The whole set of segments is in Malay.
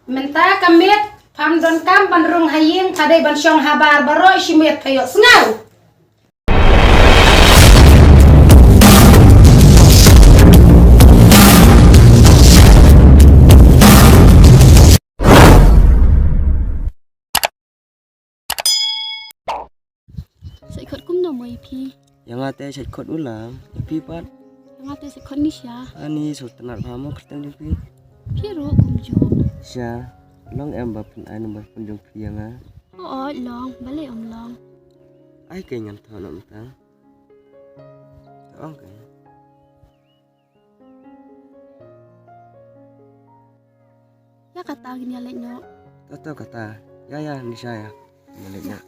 Menta kamit pam don kam bandrung haying kadai ban syong habar baro isimit kayo sengau. Sẽ khot kum no moi pi. Yang ate set khot ulam, pi pat. Yang ate sẽ khot ni sya. Ani sultanat pamo kertang di pi. Pi ro kum ju. Sya, long em ba pun ai nomor pun jong pi yang a. Oh long, bale long. Ai ke ngan thon om ta. Ong ke. Ya kata gini alek no. Tahu kata. Ya ni saya. Maliknya.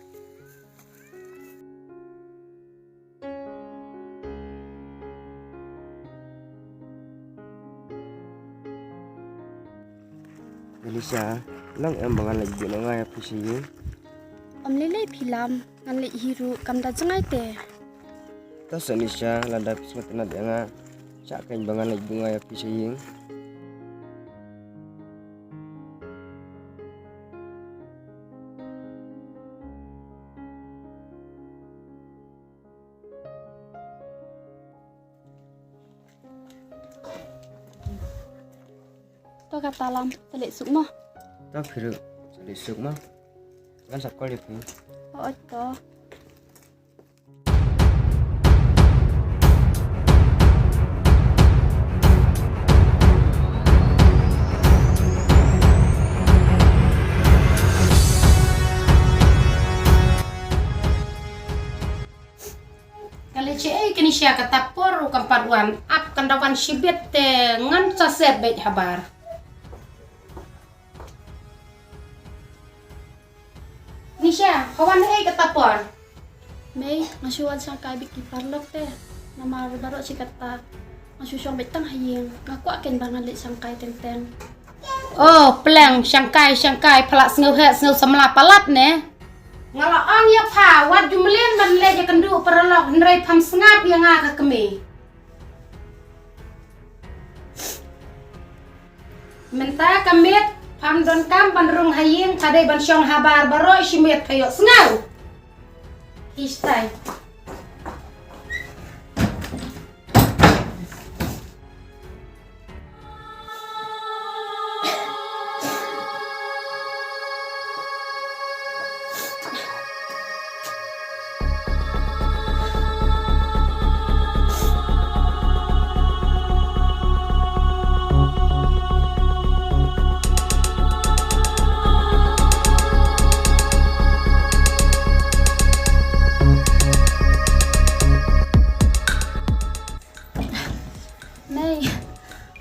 Elisa, long em bangan lagi guna ngai apa sih? Lele film ngan le hiru kam da jangai te. Tas Elisa, lada pismat tenat yang a. Cak kain bangan lagi ngai apa sih? To kata lam telek sukmo. Tak kira, jadi sukma. Kan sekolah pi. Oh to. Kali cai kini sya kata por kampaduan ap kandawan sibet te ngan saset bait habar. Nisha, kawan kata por. Mei ngasuan sang kai biki parlok te. Nama baro si kata ngasusong betang hayeng. Ngaku akan bangan le sang kai teng. Oh, peleng syangkai pelak sengau semla palat ne. Ngalaong ya pa wat jumlin ban le je kendu perlok ndrai pam sengap yang ngak kemi. Menta kamit pam don kam bandrung haying kadai ban syong habar baro isimit kayo sengau. Istai.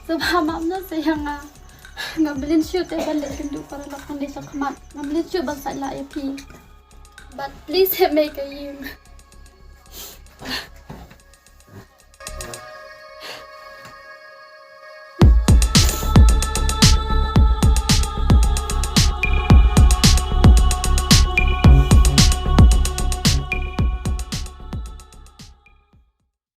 Sebab mak na sayang ngambilin shoot balik kendu para lakukan desa kemat ngambilin shoot bangsa lah pi. But please make a